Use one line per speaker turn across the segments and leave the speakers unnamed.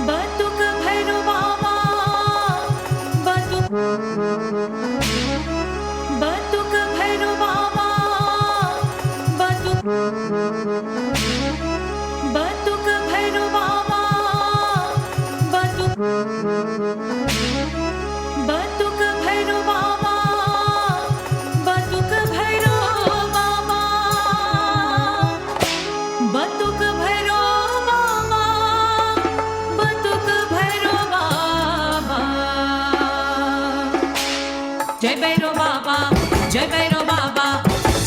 Batuk Bhiro Baba, Batuk, Batuk Bhiro Baba, Batuk, Batuk Bhiro Baba, Batuk, Batuk Bhiro Baba, Batuk Bhiro Baba, Batuk Bhiro Baba, Batuk Bhiro Baba. Jai Bhairo Baba, Jai Bhairo Baba,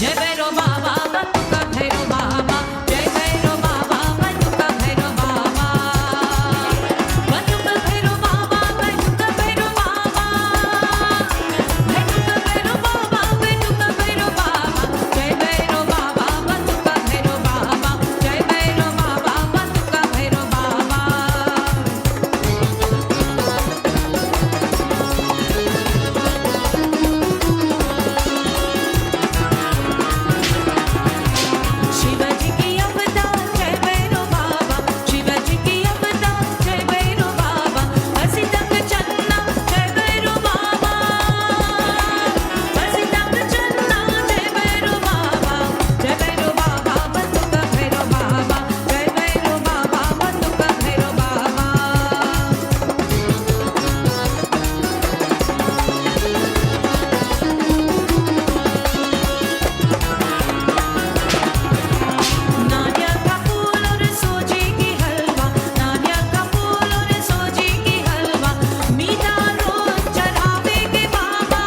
Jai Bhairo Baba, Batuk Bhiro Baba, Jai Bhairo Baba, Batuk Bhiro Baba, Batuk Bhiro Baba, Batuk Bhiro Baba, Batuk Bhiro Baba, Batuk Bhiro Baba, Jai Bhairo Baba, Batuk Bhiro Baba, Jai Bhairo Baba, Batuk Bhiro Baba. Shivaji की अवतार जय भैरो बाबा, शिवाजी की अवतार जय भैरो बाबा, हसी तक चन्ना जय भैरो बाबा, हसी तक चन्ना जय भैरो बाबा, जय भैरो बाबा, बंदूक भैरो बाबा, जय भैरो बाबा, बंदूक भैरो बाबा. नारियल का फूल और सूजी की हलवा, नारियल का फूल और सूजी की हलवा, मीठा रोज चढ़ावे के बाबा,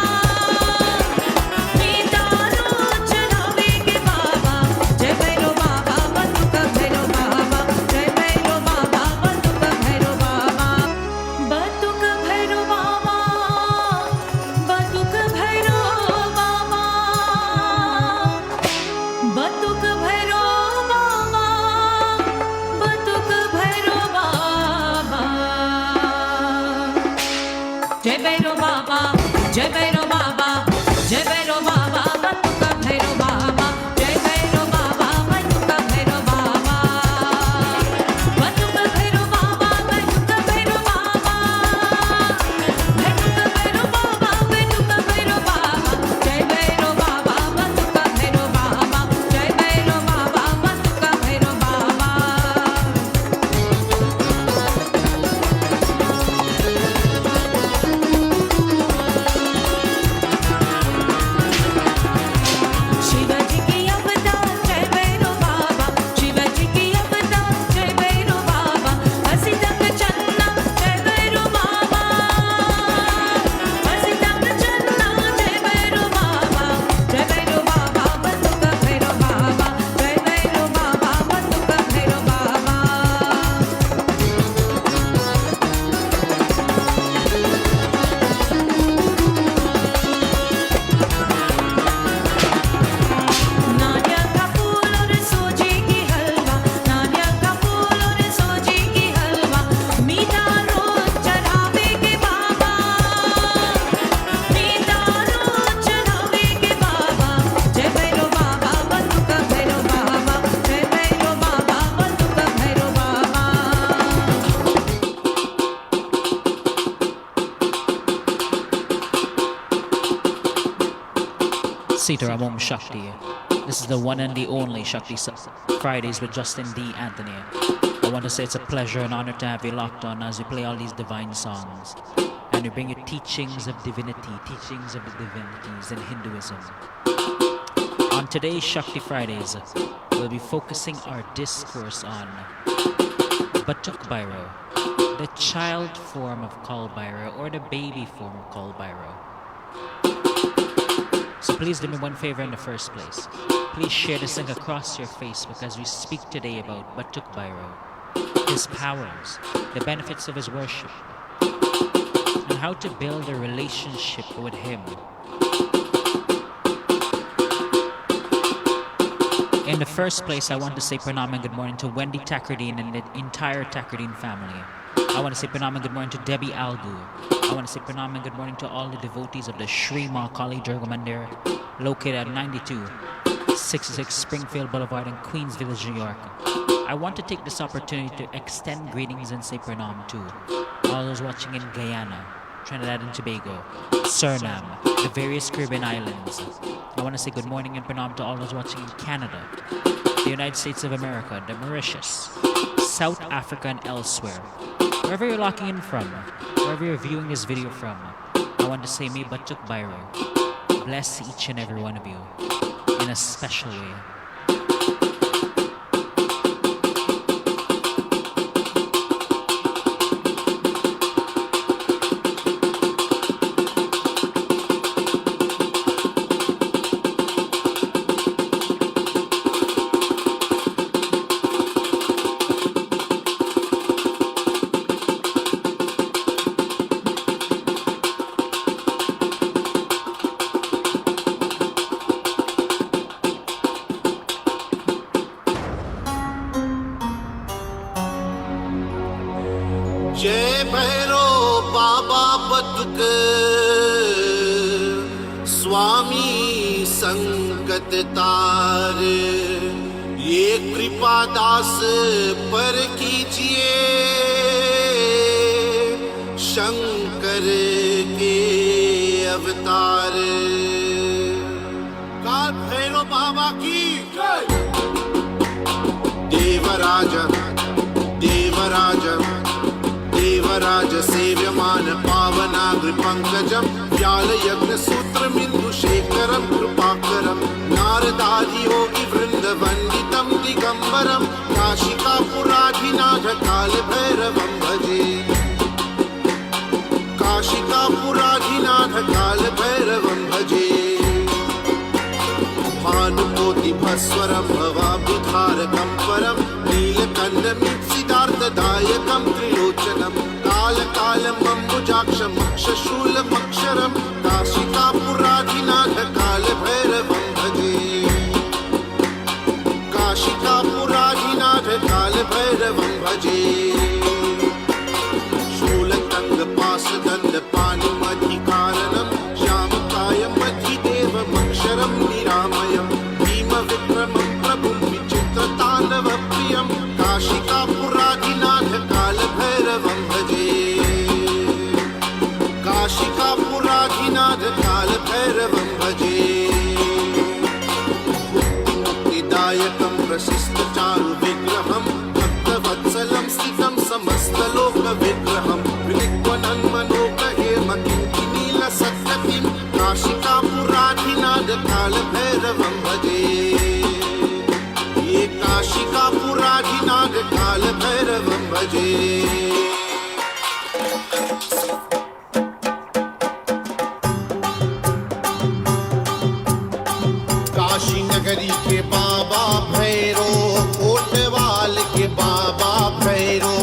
मीठा रोज चढ़ावे के बाबा, जय भैरो बाबा, बंदूक भैरो बाबा, जय भैरो बाबा, बंदूक भैरो बाबा. बंदूक भैरो बाबा, बंदूक भैरो बाबा, Batuk Bhiro Baba, Batuk Bhiro Baba. Jai Bhairo Baba, Jai Bhairo Baba, Jai Bhairo Baba, Batuk Bhiro Baba, Jai Bhairo Baba, Batuk Bhiro Baba. Batuk Bhiro Baba, Batuk Bhiro Baba, Batuk Bhiro Baba, Batuk Bhiro Baba, Jai Bhairo Baba, Batuk Bhiro Baba, Jai Bhairo Baba, Batuk Bhiro Baba. Shivaji की अवतार जय भैरो बाबा, शिवाजी की अवतार जय भैरो बाबा, हसी तक चन्ना जय भैरो बाबा, हसी तक चन्ना जय भैरो बाबा, जय भैरो बाबा, बंदूक भैरो बाबा, जय भैरो बाबा, बंदूक भैरो बाबा. नारियल का फूल और सूजी की हलवा, नारियल का फूल और सूजी की हलवा, मीठा रोज चढ़ावे के बाबा, मीठा रोज चढ़ावे के बाबा, जय भैरो बाबा, बंदूक भैरो बाबा, जय भैरो बाबा, बंदूक भैरो बाबा.
Sitaram Om Shakti. This is the one and the only Shakti Fridays with Justin D. Anthony. I want to say it's a pleasure and honor to have you locked on as we play all these divine songs. And we bring you teachings of divinity, teachings of the divinities in Hinduism. On today's Shakti Fridays, we'll be focusing our discourse on Batuk Bhiro, the child form of Kal Bhairo or the baby form of Kal Bhairo. So please do me one favor in the first place. Please share this link across your Facebook as we speak today about Batuk Bhiro, his powers, the benefits of his worship, and how to build a relationship with him. In the first place, I want to say pranam and good morning to Wendy Takardine and the entire Takardine family. I want to say pranam and good morning to Debbie Algu. I want to say pranam and good morning to all the devotees of the Sri Mahakali Durga Mandir, located at 9266 Springfield Boulevard in Queens Village, New York. I want to take this opportunity to extend greetings and say pranam to all those watching in Guyana, Trinidad and Tobago, Suriname, the various Caribbean islands. I want to say good morning and pranam to all those watching in Canada, the United States of America, the Mauritius, South Africa and elsewhere. Wherever you're locking in from, wherever you're viewing this video from, I want to say may Batuk Bhiro bless each and every one of you in a special way.
जय भैरो बाबा बतुक स्वामी संकट तार, ये कृपा दास पर कीजिए शंकर के अवतार। काल भैरो बाबा की जय। देवराज देवराज देवराज सेव्यमान पावनाग्र पंकजम व्याल यज्ञ सूत्र मिंदु शेखरम कृपाकरम नारदादि योगी वृंद वंदितम दिगंबरम काशिकापुराधिनाथ काल भैरवम भजे। काशिकापुराधिनाथ काल भैरवम भजे। भानुकोटि भस्वरम भवाब्धिधारकं परम नीलकण्ठमीप्सितार्थदायकं त्रिलोचनं कालकालम् अम्बुजाक्षमक्षशूलमक्षरं काशिकापुराधिनाथ कालभैरवं भजे। काशिकापुराधिनाथ कालभैरवं भजे। शूलतङ्गपाशदण्डपाणिमधिकारणं श्यामकायमधिदेवमक्षरं निरामयं भीमविक्रमं प्रभुं विचित्रताण्डवप्रियं काशिकापुराधिनाथ कालभैरवं भजे। काशिकापुराधिनाथ कालभैरवं भजे। मुक्तिदायकं प्रशिष्टचारु विग्रहं भक्तवत्सलं स्थितं समस्तलोकविग्रहं विलिक्वनं मनोगहेमकिङ्किनीलसत्कतिं काशिकापुराधिनाथ कालभैरवं भजे। ये काशिकापुराधिनाथ कालभैरवं भजे। काशी नगरी के बाबा भैरो, कोटवाल के बाबा भैरो।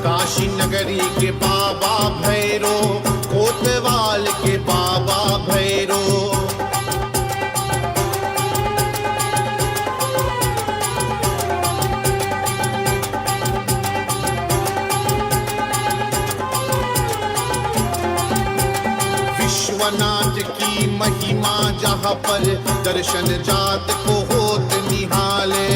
काशी नगरी के बाबा भैरो, कोतवाल के बाबा भैरो। विश्वनाथ की महिमा जहाँ पर दर्शन जात को होत निहाले।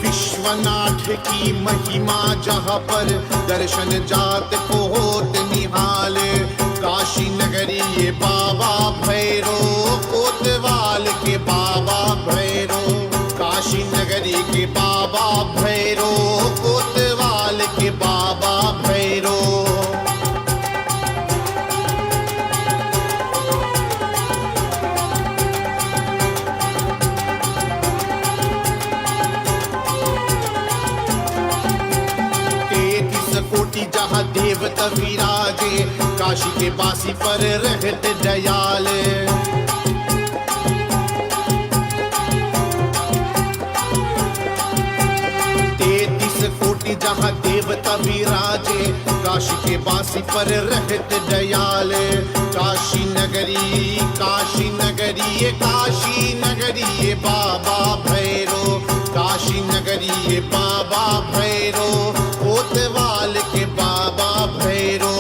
विश्वनाथ की महिमा जहाँ पर दर्शन जात को होत निहाले। काशी नगरी ये बाबा भैरो, कोतवाल के बाबा भैरो। काशी नगरी के बाबा भैरो, कोतवाल के बाबा भैरो। कोटि जहाँ देवता विराजे, काशी के बासी पर रहत दयाले। 33 कोटि जहाँ देवता विराजे, काशी के बासी पर रहत दयाले। काशी नगरी, काशी नगरी, ये काशी नगरी, ये बाबा भैरो। बाबा भैरो, कोतवाल के बाबा भैरो।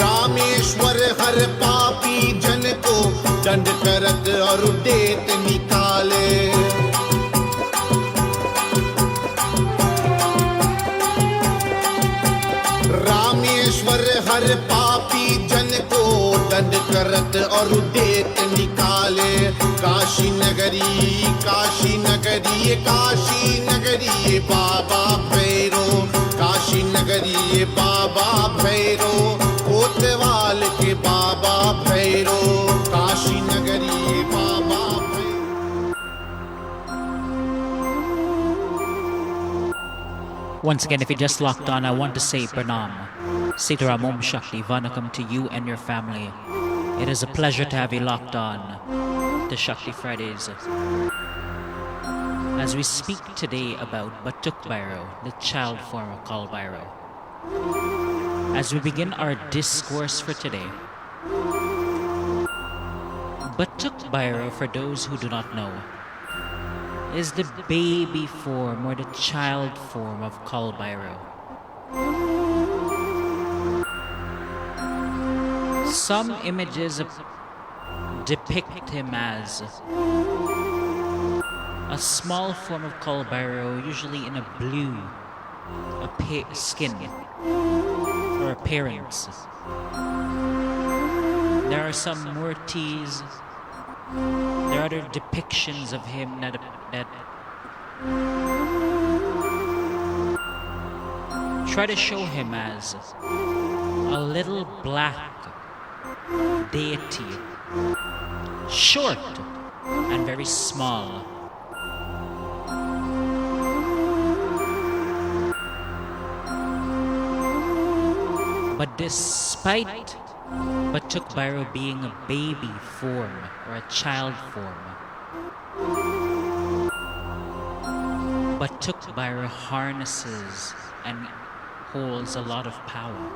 रामेश्वर हर पापी जन को दंड करत और देत निकाले। रामेश्वर हर पापी जन को दंड करत और देत निकाले। काशी नगरी, काशी नगरी, काशी नगरी बाबा भैरो, काशी नगरी बाबा भैरो, कोतवाल के बाबा भैरो, काशी नगरी बाबा Bhairo.
Once again, if you just locked on, I want to say Pranam. Sitaram Om Shakti, Vanakam to you and your family. It is a pleasure to have you locked on to Shakti Fridays. As we speak today about Batuk Bhiro, the child form of Kal Bhairo. As we begin our discourse for today, Batuk Bhiro, for those who do not know, is the baby form or the child form of Kal Bhairo. Some images depict him as a small form of Kal Bhairo, usually in a blue skin or appearance. There are some murtis. There are other depictions of him that try to show him as a little black deity, short and very small. But despite Batuk Bhiro being a baby form or a child form, Batuk Bhiro harnesses and holds a lot of power.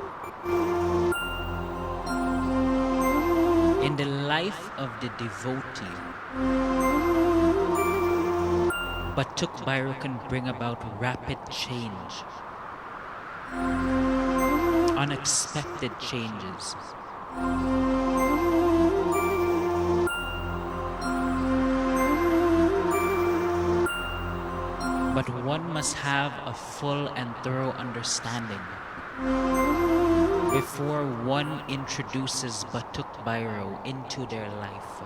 In the life of the devotee, Batuk Bhiro can bring about rapid change, unexpected changes. But one must have a full and thorough understanding before one introduces Batuk Bhiro into their life.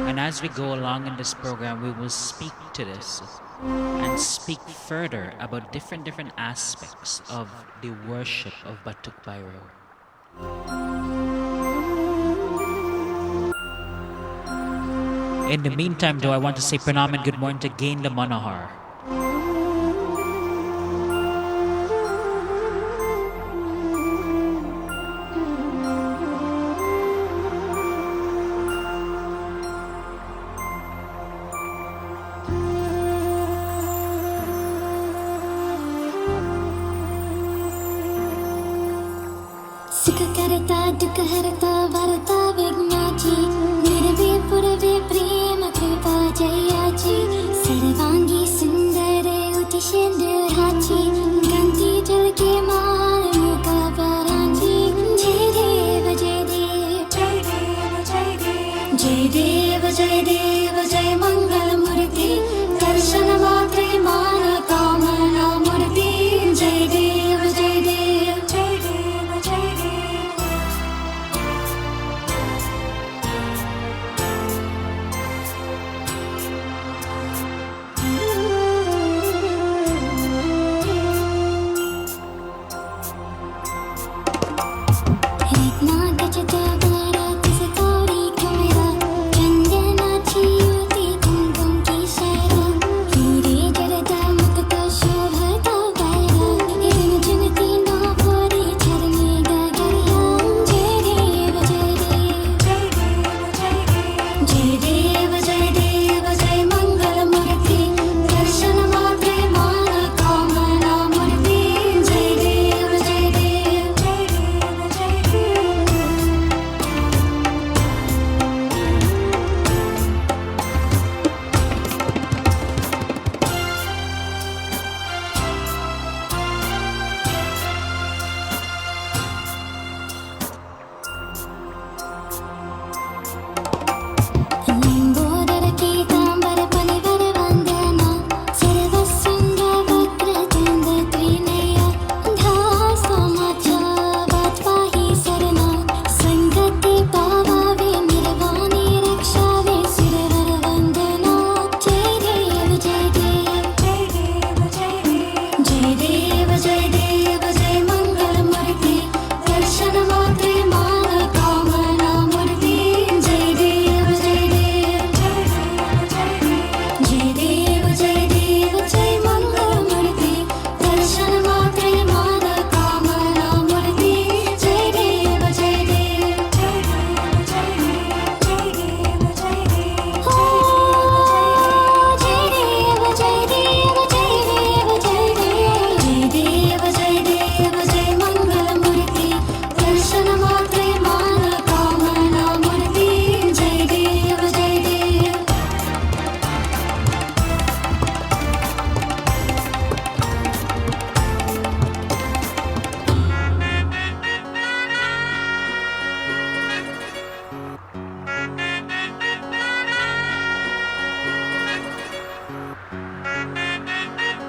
And as we go along in this program, we will speak to this and speak further about different aspects of the worship of Batuk Bhiro. In the meantime, though, I want to say Pranam and good morning to Gain the Manohar.
सुख करता दुख हरता वरता विज्ञाची निर्वे पुरवे प्रेम कृपा जयाची सर्वांगी सुंदर उति सिंधुराची गंती जल के माल मुका पराची जय देव जय देव जय देव जय देव जय देव जय देव जय मंगल मूर्ति दर्शन मात्र मान कामना मूर्ति जय देव जय देव जय देव जय देव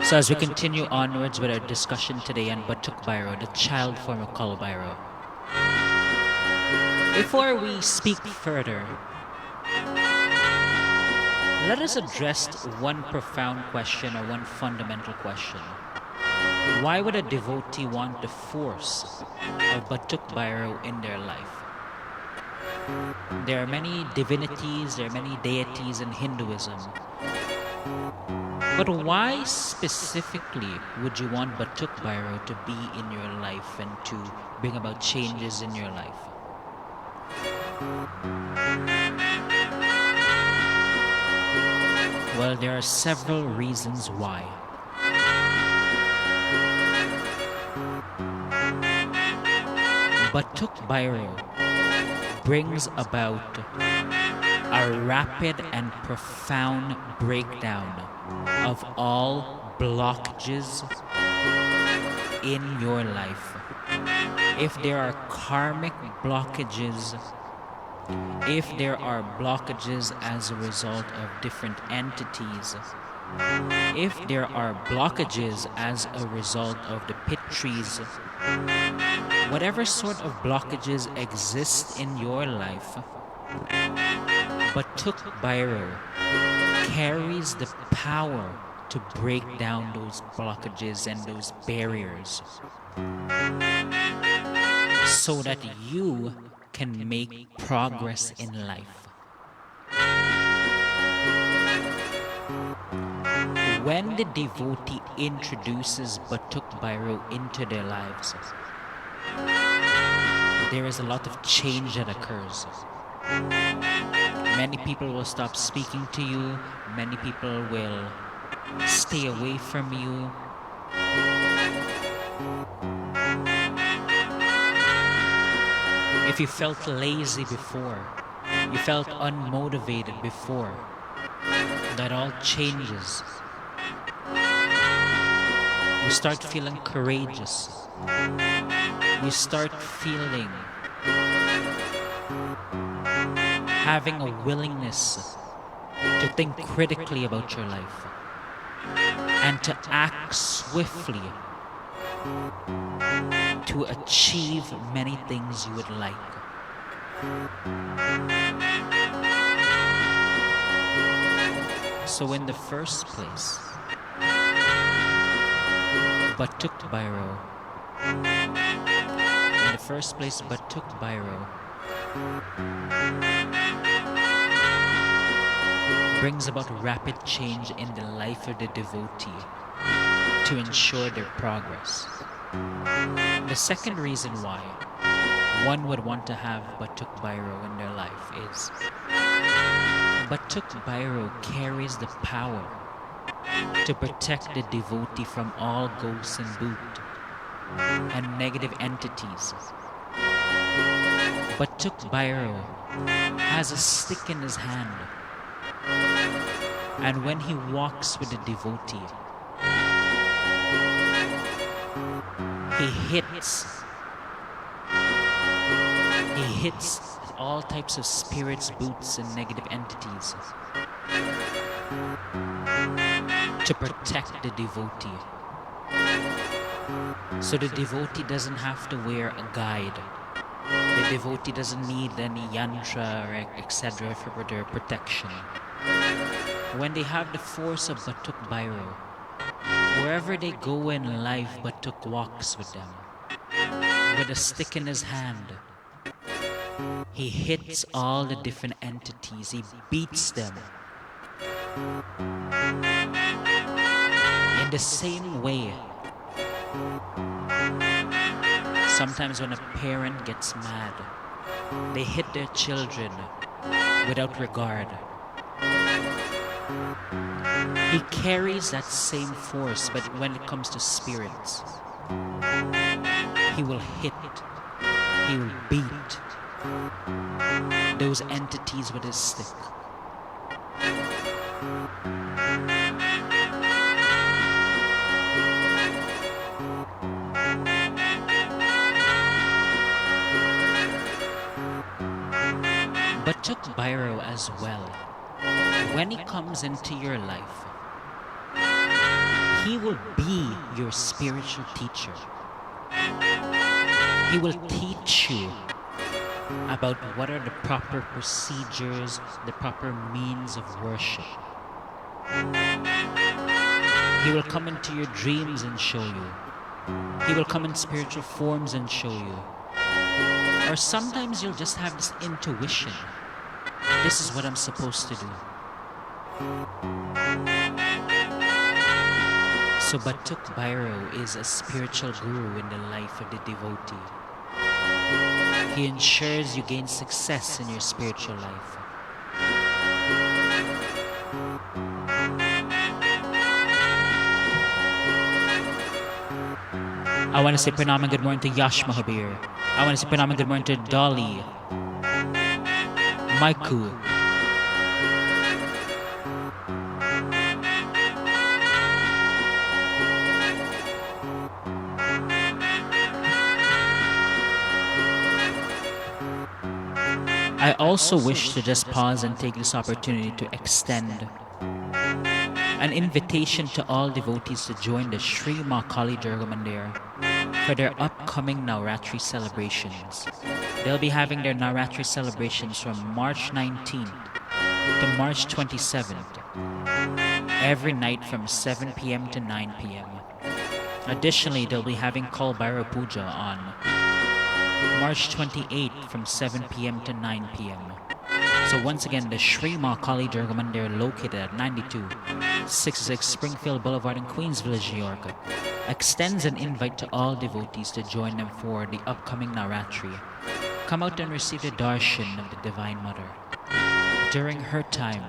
So as we continue onwards with our discussion today on Batuk Bhiro, the child form of Kalo Bhiro, before we speak further, let us address one profound question or one fundamental question. Why would a devotee want the force of Batuk Bhiro in their life? There are many divinities, there are many deities in Hinduism. But why specifically would you want Batuk Bhiro to be in your life and to bring about changes in your life? Well, there are several reasons why. Batuk Bhiro brings about a rapid and profound breakdown of all blockages in your life. If there are karmic blockages, if there are blockages as a result of different entities, if there are blockages as a result of the pit trees, whatever sort of blockages exist in your life, Batuk Bhiro carries the power to break down those blockages and those barriers so that you can make progress in life. When the devotee introduces Batuk Bhiro into their lives, there is a lot of change that occurs. Many people will stop speaking to you. Many people will stay away from you. If you felt lazy before, you felt unmotivated before, that all changes. You start feeling courageous. You start feeling having a willingness to think critically about your life and to act swiftly to achieve many things you would like. So in the first place, Batuk Bhiro, Batuk Bhiro brings about rapid change in the life of the devotee to ensure their progress. The second reason why one would want to have Batuk Bhiro in their life is Batuk Bhiro carries the power to protect the devotee from all ghosts and bhoot and negative entities. Batuk Bhiro has a stick in his hand, and when he walks with the devotee, he hits all types of spirits, boots, and negative entities to protect the devotee. So the devotee doesn't have to wear a guide. The devotee doesn't need any yantra or etc. for their protection. When they have the force of Batuk Bhiro, wherever they go in life, Batuk walks with them. With a stick in his hand, he hits all the different entities. He beats them. In the same way, sometimes when a parent gets mad, they hit their children without regard. He carries that same force, but when it comes to spirits, he will hit, he will beat those entities with his stick. Batuk Bhiro as well, when he comes into your life, he will be your spiritual teacher. He will teach you about what are the proper procedures, the proper means of worship. He will come into your dreams and show you. He will come in spiritual forms and show you. Or sometimes you'll just have this intuition. This is what I'm supposed to do. So Batuk Bhiro is a spiritual guru in the life of the devotee. He ensures you gain success in your spiritual life. I want to say pranam and good morning to Yash Mahabir. I want to say pranam and good morning to Dolly, Maiku, I also wish to just pause and take this opportunity to extend an invitation to all devotees to join the Sri Mahakali Durga Mandir for their upcoming Navratri celebrations. They'll be having their Navratri celebrations from March 19th to March 27th, every night from 7 p.m. to 9 p.m. Additionally, they'll be having Kal Bhairo Puja on March 28th from 7 p.m. to 9 p.m. So once again, the Sri Mahakali Durga Mandir located at 9266 Springfield Boulevard in Queens Village, New York, extends an invite to all devotees to join them for the upcoming Navratri. Come out and receive the darshan of the Divine Mother. During her time,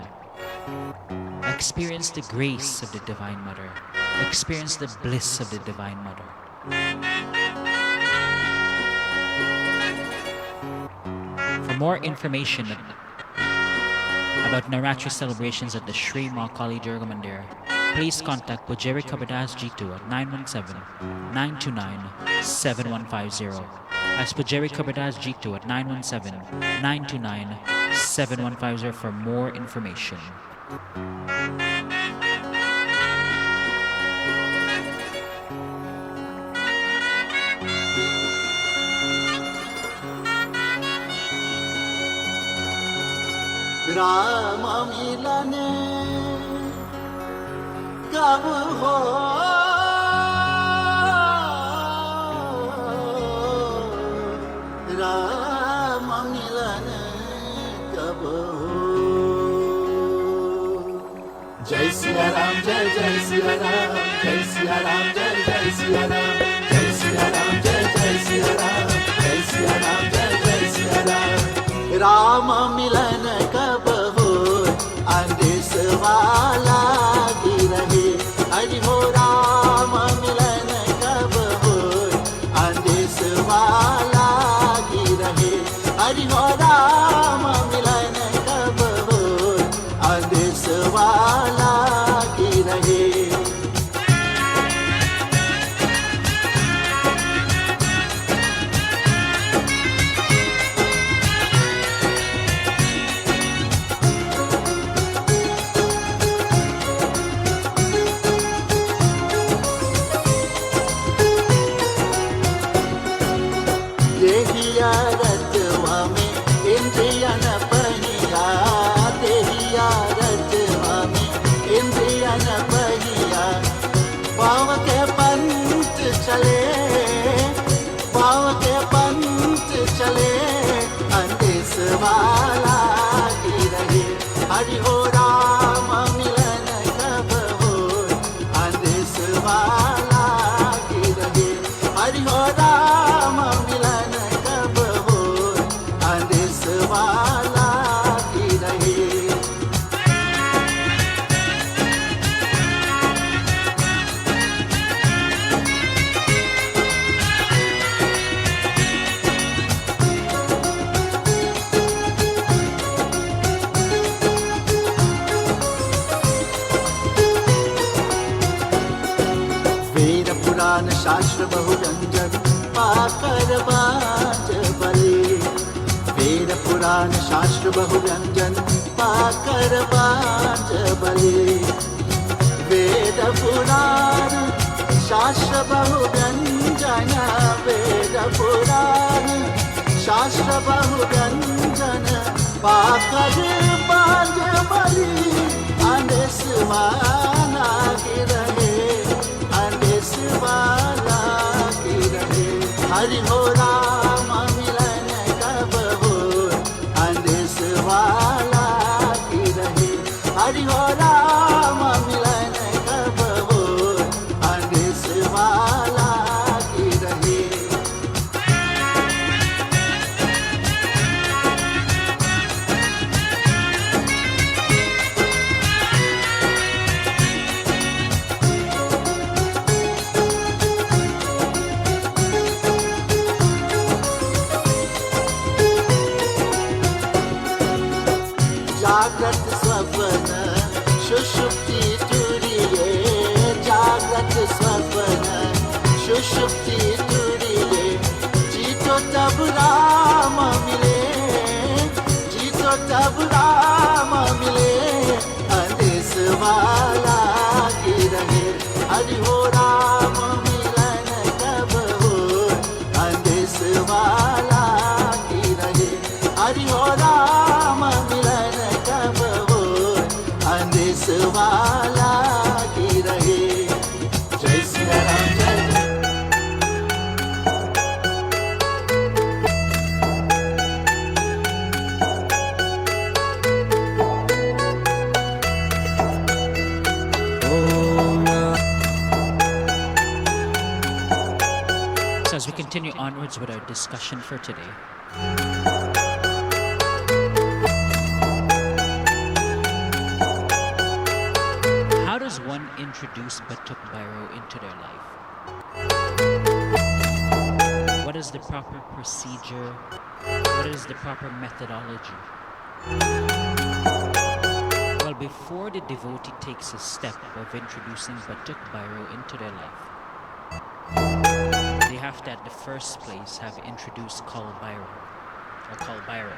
experience the grace of the Divine Mother. Experience the bliss of the Divine Mother. For more information about Navratri celebrations at the Sri Mahakali Durga Mandir, please contact Pujari Kabirdas Jitu at 917-929-7150. That's Pujari Kabirdas Jitu at 917-929-7150 for more information.
Ram Milan कब हो राम मिलन कब हो जय सिया राम जय जय सिया राम जय सिया राम जय जय सिया राम जय सिया राम जय जय सिया राम जय सिया राम जय जय सिया राम राम मिलन कब हो आदेश वाला की रहे हरि हो राम मिलन कब हो आदेश वाला की रहे हरि हो राम मिलन कब हो आदेश वाला की रहे वाला की रहे हरि हो राम मिलन कब हो आदेश वाला की रहे हरि हो राम मिलन कब हो आदेश वाला की रहे शास्त्र बहुरंजन पाकर बाज बले वेद पुराण शास्त्र बहुरंजन पाकर बाज बले वेद पुराण शास्त्र बहुव्यञ्जन वेद पुराण शास्त्र बहुव्यञ्जन पाकर बाज बलि अनेसवाला की रहे अनेसवाला की रहे हरि हो राम मिलन कब हो अनेसवाला की रहे हरि हो राम मिलन कब हो अनेसवाला की रहे जागृत स्वप्न सुषुप्ति तुरिये जागृत स्वप्न सुषुप्ति तुरिये जीतो तब राम मिले जीतो तब राम मिले अंदेश वाला की रहे हरि हो राम मिलन कब हो अंदेश वाला की रहे हरि हो राम मिलन कब हो अंदेश वाला की रहे जय सिया राम जय
So as we continue onwards with our discussion for today, how does one introduce Batuk Bhiro into their life? What is the proper procedure? What is the proper methodology? Well, before the devotee takes a step of introducing Batuk Bhiro into their life, they have to at the first place have introduced Kal Bhairo or Kal Bhairo.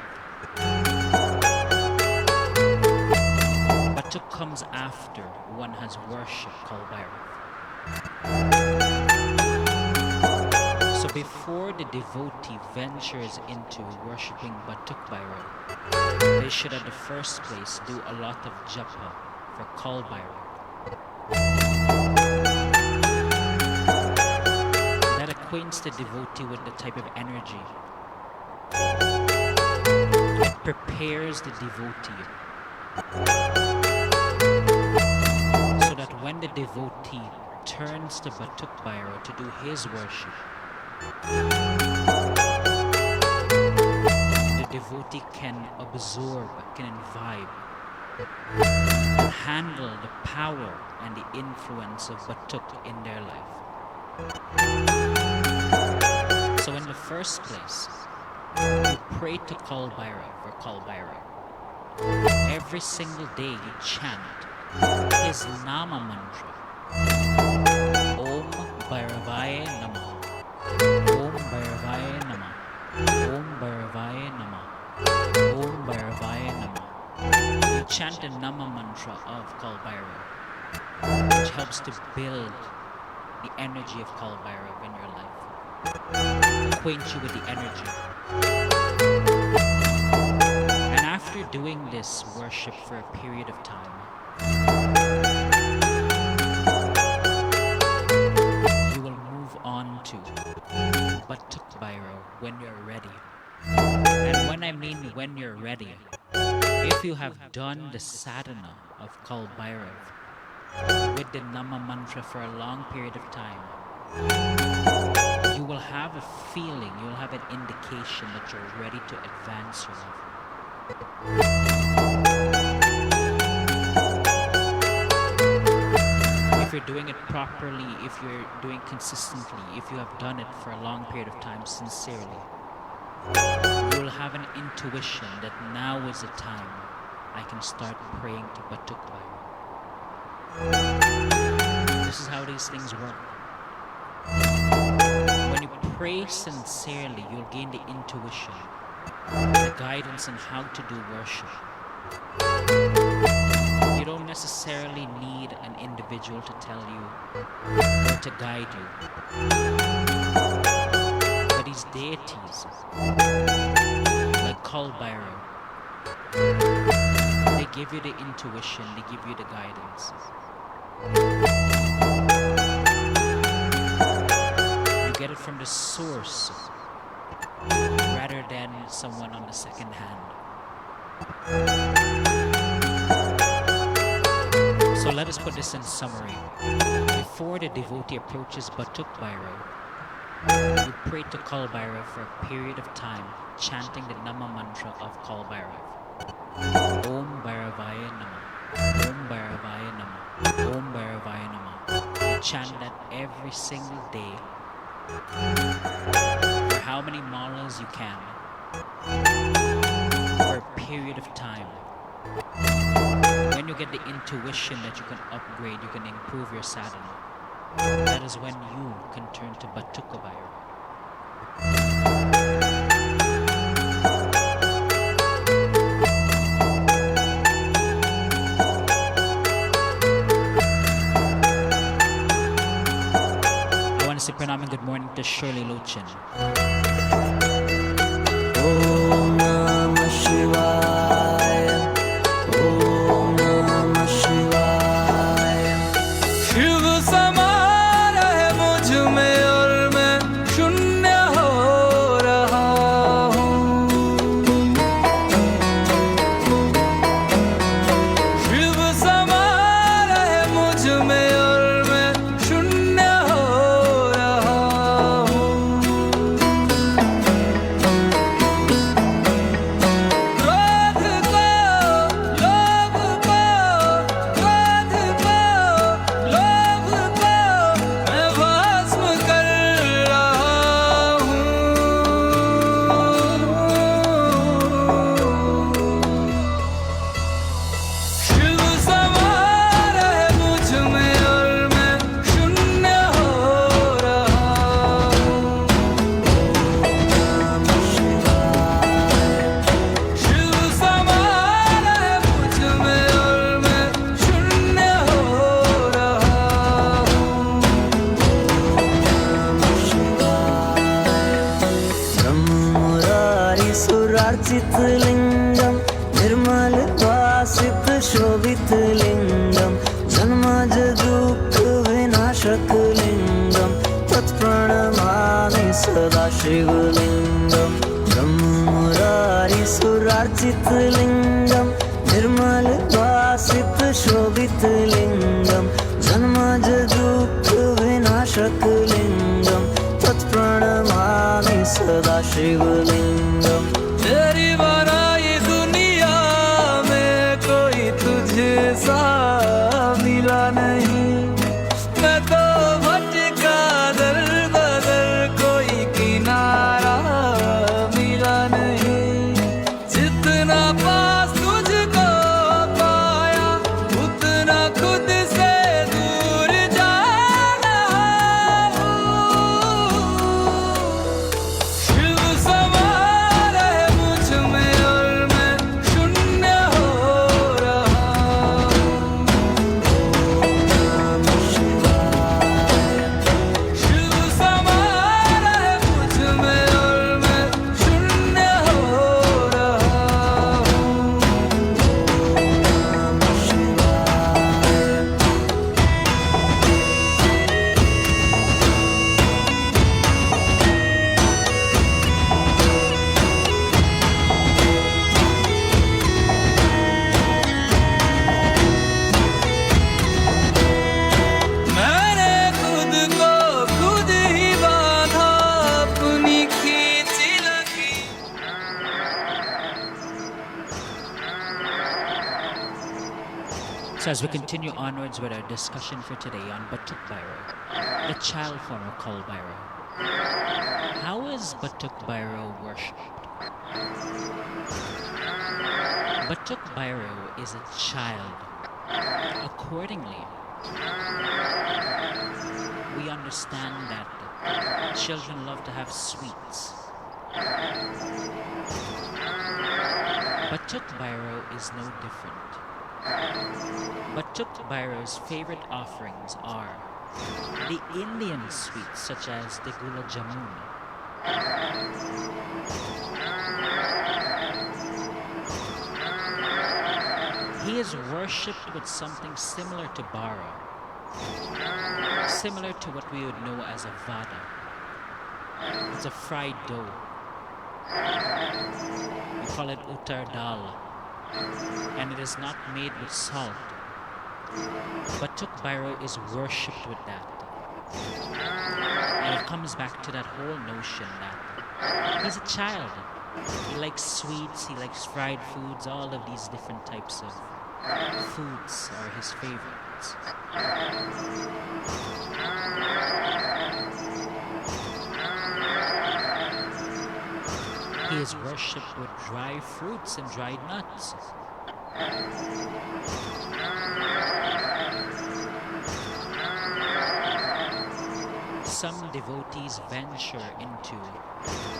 Batuk comes after one has worshipped Kal Bhairo. So before the devotee ventures into worshipping Batuk Bhiro, they should at the first place do a lot of japa for Kal Bhairo. That acquaints the devotee with the type of energy. It prepares the devotee so that when the devotee turns to Batuk Bhiro to do his worship, the devotee can absorb, can imbibe, and handle the power and the influence of Batuk in their life. So in the first place, you pray to Kal Bhairo or Kal Bhairo. Every single day you chant his Nama mantra. Om Bhairavaya Namah. Om Bhairavaya Namah. Om Bhairavaya Namah. Om Bhairavaya Namah. You chant the Nama mantra of Kal Bhairo, which helps to build the energy of Kal Bhairo in your life. Acquaint you with the energy. And after doing this worship for a period of time, you will move on to Batuk Bhiro when you're ready. And when I mean when you're ready, if you have done the sadhana of Kal Bhairo with the Nama mantra for a long period of time, you will have a feeling, you will have an indication that you're ready to advance your life. If you're doing it properly, if you're doing consistently, if you have done it for a long period of time sincerely, you will have an intuition that now is the time I can start praying to Batuk Bhiro. This is how these things work. When you pray sincerely, you'll gain the intuition, the guidance on how to do worship. You don't necessarily need an individual individual to tell you or to guide you. But these deities, like Bhairo, they give you the intuition, they give you the guidance. You get it from the source rather than someone on the second hand. So let us put this in summary. Before the devotee approaches Batuk Bhiro, you pray to Bhairo for a period of time, chanting the Nama mantra of Bhairo. Om Bhairavaya Nama. Om Bhairavaya Nama. Om Bhairavaya Nama. You chant that every single day for how many malas you can, for a period of time. When you get the intuition that you can upgrade, you can improve your sadhana, that is when you can turn to Batuk Bhiro. I want to say pranam and good morning to Shirley Lochin.
Om Namah Shivaya. Om Namah Shivaya. Shiv समा रहे मुझ में और मैं शून्य हो रहा हूँ. शिव समा रहे मुझ में और मैं शून्य हो रहा हूँ. क्रोध को, लोभ को, क्रोध को, लोभ को मैं भस्म कर रहा हूँ. शिव समा रहे मुझ में और मैं शून्य हो रहा हूँ. शिव समा रहे मुझ में और मैं शून्य हो रहा हूँ. ब्रह्ममुरारी सुरार्चित लिंगम निर्मल वासित शोभित लिंगम जन्मज दुःख विनाशक लिंगम तत्प्रणमामि सदा शिवलिंगम. ब्रह्ममुरारी सुरार्चित लिंगम निर्मल वासित शोभित लिंगम जन्मज दुःख विनाशक लिंगम तत्प्रणमामि सदा शिवलिंगम. तेरी बनाई दुनिया में कोई तुझे सा मिला नहीं. मैं तो भटका दर बदर कोई किनारा मिला नहीं. जितना पास तुझको पाया उतना खुद से दूर जा रहा हूँ. शिव समा रहे मुझ में और मैं शून्य हो रहा हूँ. शिव समा रहे मुझ में और मैं शून्य हो रहा हूँ. मैंने खुद को खुद ही बांधा अपनी खींची लकीर.
So as we continue onwards with our discussion for today on Batuk Bhiro, the child form of Bhairo. How is Batuk Bhiro worshipped? Batuk Bhiro is a child. Accordingly, we understand that children love to have sweets. Batuk Bhiro is no different. Batuk Bhiro's favorite offerings are the Indian sweets such as the gula jamun, he is worshipped with something similar to Bhairo, similar to what we would know as a vada. It's a fried dough. We call it uttar dal, and it is not made with salt. Batuk Bhiro is worshipped with that. And it comes back to that whole notion that he's a child. He likes sweets, he likes fried foods, all of these different types of foods are his favorites. He is worshipped with dry fruits and dried nuts. Some devotees venture into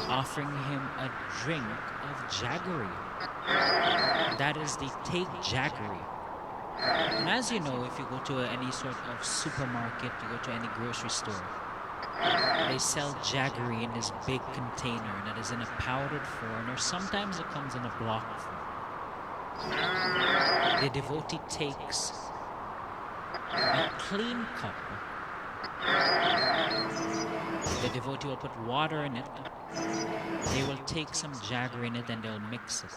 offering him a drink of jaggery. That is, they take jaggery. And as you know, if you go to any sort of supermarket, you go to any grocery store, they sell jaggery in this big container that is in a powdered form, or sometimes it comes in a block form. The devotee takes a clean cup. The devotee will put water in it. They will take some jaggery in it and they'll mix it.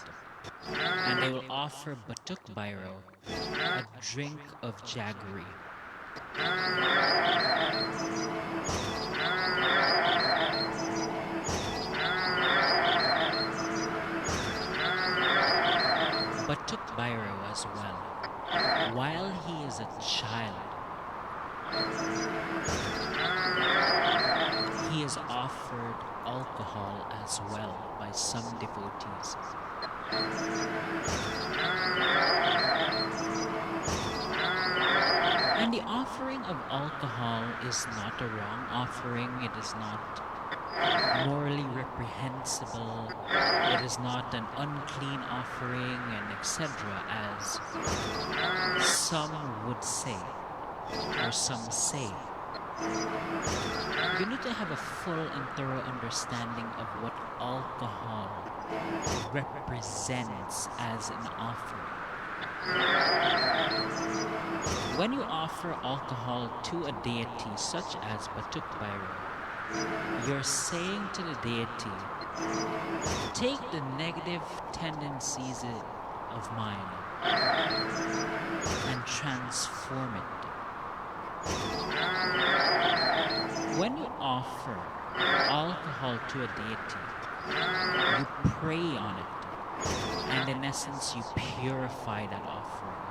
And they will offer Batuk Bhiro a drink of jaggery. Batuk Bhiro as well, while he is a child, he is offered alcohol as well by some devotees. And the offering of alcohol is not a wrong offering. It is not morally reprehensible. It is not an unclean offering, and etc., as some would say, or some say. You need to have a full and thorough understanding of what alcohol represents as an offering. When you offer alcohol to a deity such as Batuk Bhiro, you're saying to the deity, take the negative tendencies of mine and transform it. When you offer alcohol to a deity, you pray on it, and in essence you purify that offering.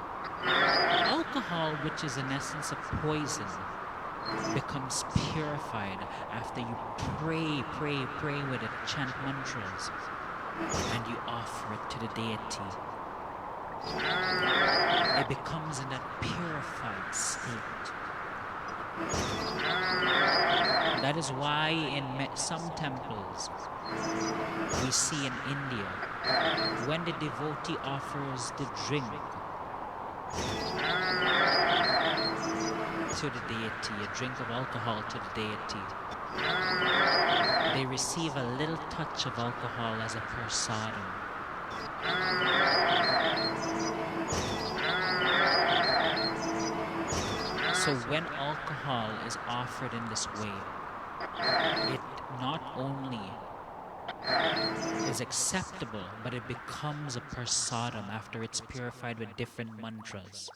Alcohol, which is in essence a poison, becomes purified after you pray with it, chant mantras, and you offer it to the deity. It becomes in that purified state. That is why in some temples we see in India, when the devotee offers the drink to the deity, a drink of alcohol to the deity, they receive a little touch of alcohol as a prasadam. So when alcohol is offered in this way, it not only is acceptable, but it becomes a prasadam after it's purified with different mantras.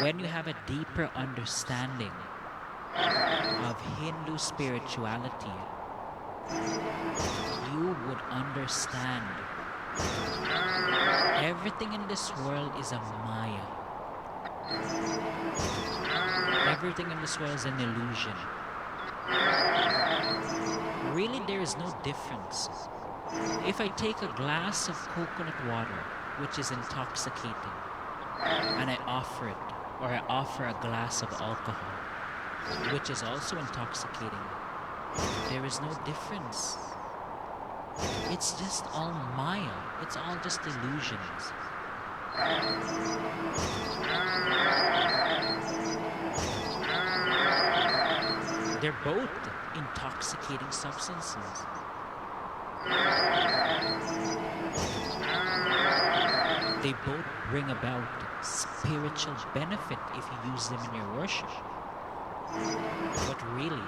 When you have a deeper understanding of Hindu spirituality, you would understand everything in this world is a maya. Everything in this world is an illusion. Really, there is no difference. If I take a glass of coconut water, which is intoxicating, and I offer it, or I offer a glass of alcohol, which is also intoxicating, there is no difference. It's just all maya. It's all just illusions. They're both intoxicating substances. They both bring about spiritual benefit if you use them in your worship. But really,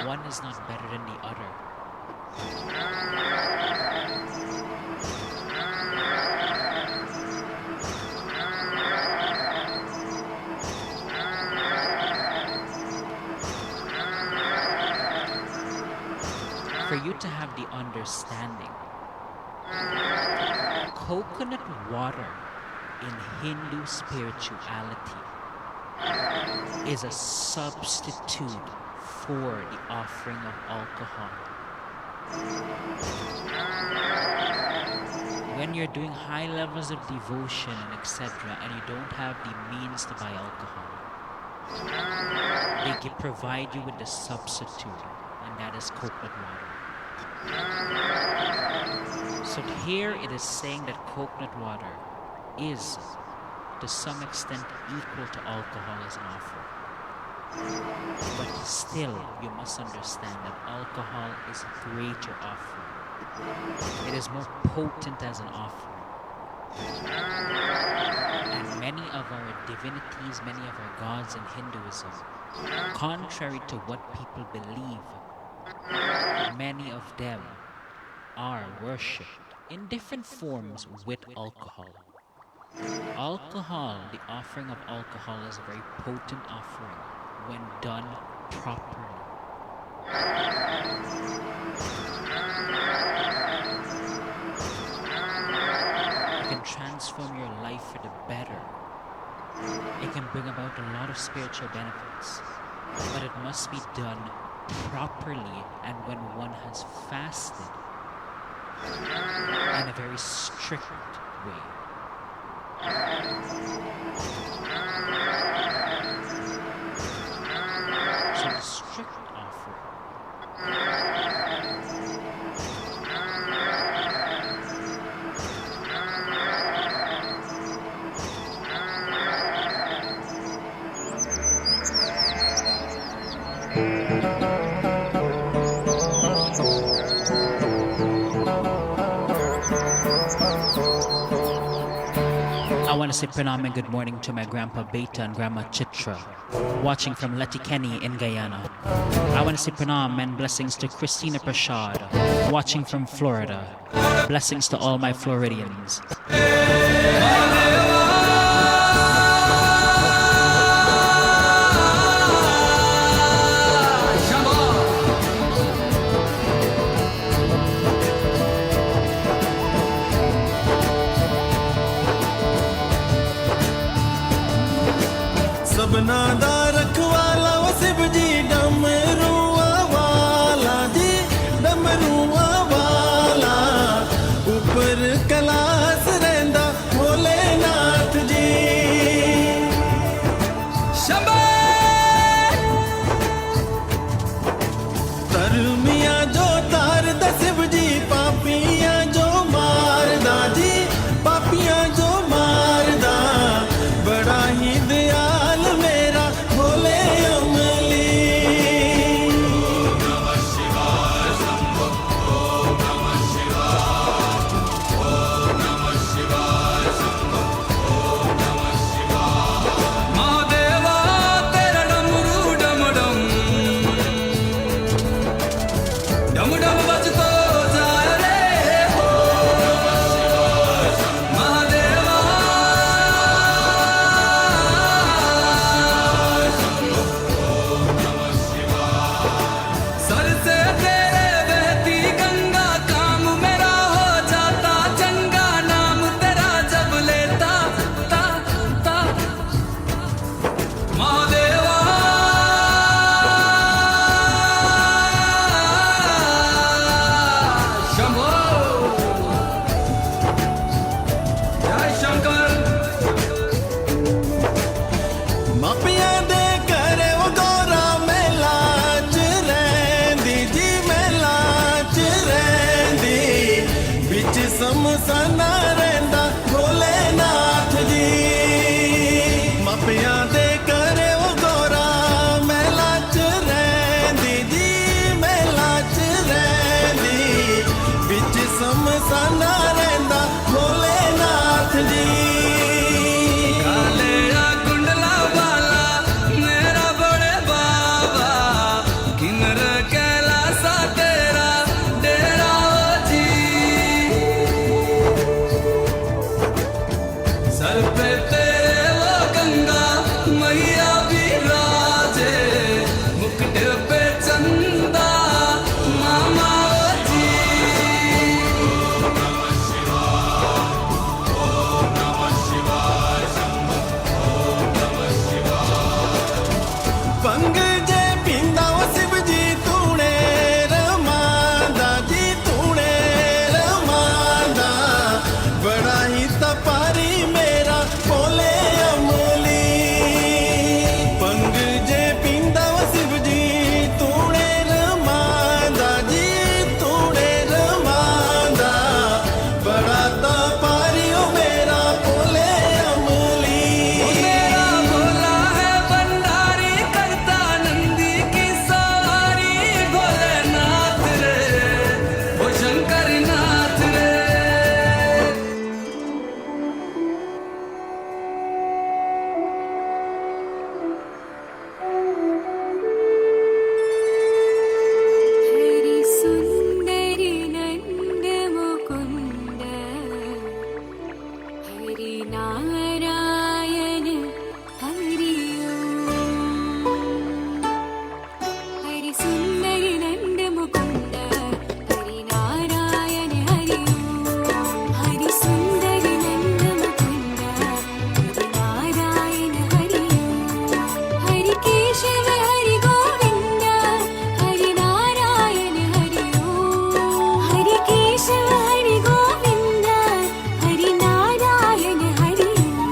one is not better than the other. For you to have the understanding, coconut water in Hindu spirituality is a substitute for the offering of alcohol. When you're doing high levels of devotion and etc., and you don't have the means to buy alcohol, they can provide you with the substitute, and that is coconut water. So here it is saying that coconut water is to some extent equal to alcohol as an offering. But still, you must understand that alcohol is a greater offering. It is more potent as an offering. And many of our divinities, many of our gods in Hinduism, contrary to what people believe, many of them are worshipped in different forms with alcohol. Alcohol, the offering of alcohol is a very potent offering when done properly. It can transform your life for the better. It can bring about a lot of spiritual benefits, but it must be done properly and when one has fasted in a very strict way. So the strict offering I want to say pranam and good morning to my grandpa Beta and grandma Chitra, watching from Letikeni in Guyana. I want to say pranam and blessings to Christina Prashad, watching from Florida. Blessings to all my Floridians.
सबना दा रखवाला वो शिव जी डमरुआ वाला जी डमरुआ वाला ऊपर कैलाश रहंदा भोलेनाथ जी
शंभो
तरमिया जो तार दा शिव जी पापियां जो मारदा जी पापियां जो मारदा बड़ा ही दयाल मेरा भोले अमली
महादेवा तेरा डमरू डम डम डम डम बजतो जाए रे हो महादेवा सर से तेरे बहती गंगा काम मेरा हो जाता चंगा नाम तेरा जब लेता ता ता महादेवा शंभो जय शंकर
मापिया दे करे वो गौरा मेला च रहंदी जी मेला च रहंदी बिच समसाना रहंदा भोलेनाथ जी मापिया दे करे वो गौरा
सर पे तेरे वो गंगा मैया विराजे, मुकुट पे चंदा मामा जी।
भंग जे पींदा वो शिव जी तूने रमांदा जी तूने रमांदा, बड़ा ही तपारी मेरा बोले अमली। भंग जे पींदा वो शिव जी तूने रमांदा जी तूने रमांदा, बड़ा तपारी ओ मेरा बोले अमली।
मेरा भोला है भंडारी करता नंदी की सवारी, भोलेनाथ रे ओ शंकर नाथ रे।
हरि सुंदरी नंद मुकुंद, हरि नारायण हरि ओम। हरि सुंदरी नंद मुकुंद, हरि नारायण हरि ओम। हरि सुंदरी नंद मुकुंद, हरि नारायण हरि ओम। हरि केशव हरि गोविंद, हरि नारायण हरि ओम। हरि केशव हरि गोविंद, हरि नारायण हरि ओम।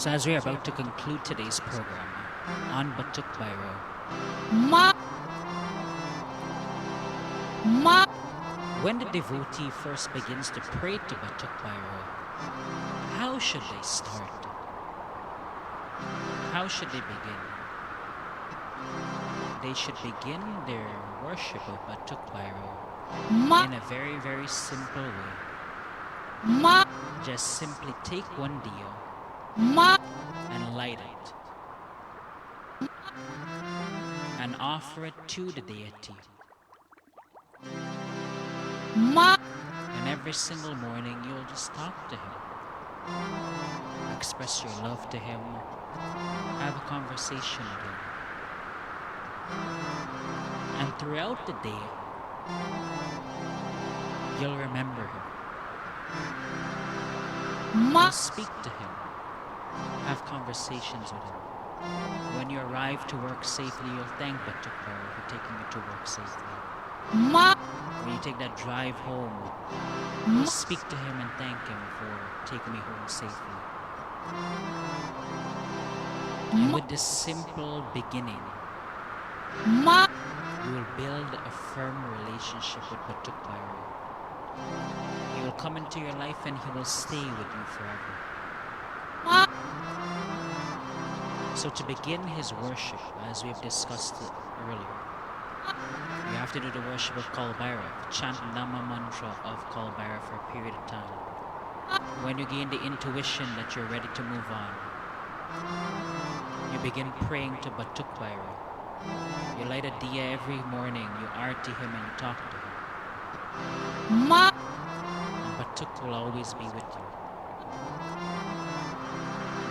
So as we are about to conclude today's program on Batuk Bhiro, when the devotee first begins to pray to Batuk Bhiro, how should they start? How should they begin? They should begin their worship of Batuk Bhiro in a very, very simple way. Just simply take one diya and light it and offer it to the deity. And every single morning you'll just talk to him, express your love to him, have a conversation with him. And throughout the day, you'll remember him. You'll speak to him, have conversations with him. When you arrive to work safely, you'll thank Batuk Bhiro for taking you to work safely. When you take that drive home, you'll speak to him and thank him for taking me home safely. And with this simple beginning, you will build a firm relationship with Batuk Bhiro. He will come into your life and he will stay with you forever. So to begin his worship, as we've discussed earlier, you have to do the worship of Kal Bhairo, chant Nama mantra of Kal Bhairo for a period of time. When you gain the intuition that you're ready to move on, you begin praying to Batuk Bhiro. You light a diya every morning, you arti him and you talk to him. And Batuk will always be with you.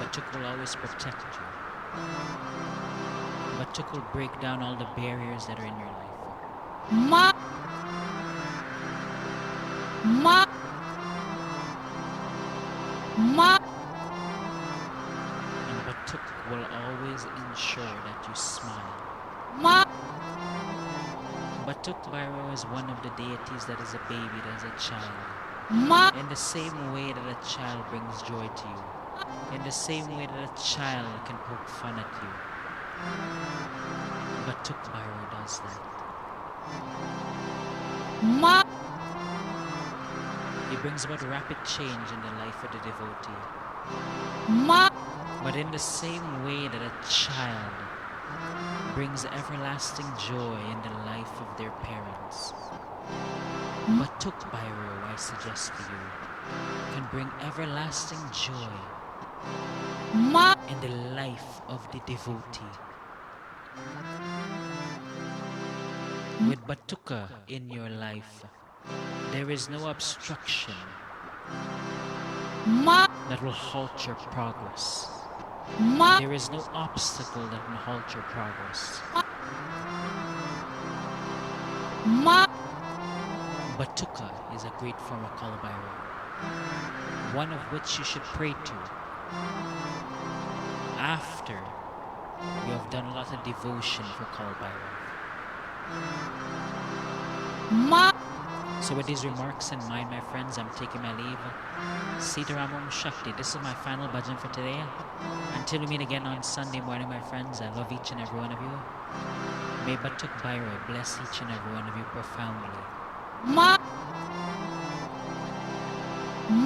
Batuk will always protect you. Batuk will break down all the barriers that are in your life. And Batuk will always ensure that you smile. Batuk Bhiro is one of the deities that is a baby, that is a child. In the same way that a child brings joy to you, in the same way that a child can poke fun at you, Batuk Bhiro does that. He brings about rapid change in the life of the devotee. But in the same way that a child brings everlasting joy in the life of their parents, Batuk Bhiro, I suggest to you, can bring everlasting joy in the life of the devotee. With Batuka in your life, there is no obstruction that will halt your progress. There is no obstacle that will halt your progress. Batuka is a great form of Kal Bhairo, one of which you should pray to after you have done a lot of devotion for Kal Bhairo. So with these remarks in mind, my friends, I'm taking my leave. Sitaram Om Shakti. This is my final bhajan for today. Until we meet again on Sunday morning, my friends, I love each and every one of you. May Batuk Bhiro bless each and every one of you profoundly.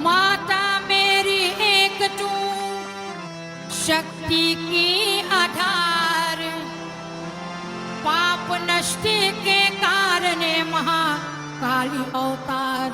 माता मेरी एक तू शक्ति की आधार पाप नष्ट के कारण महाकाली अवतार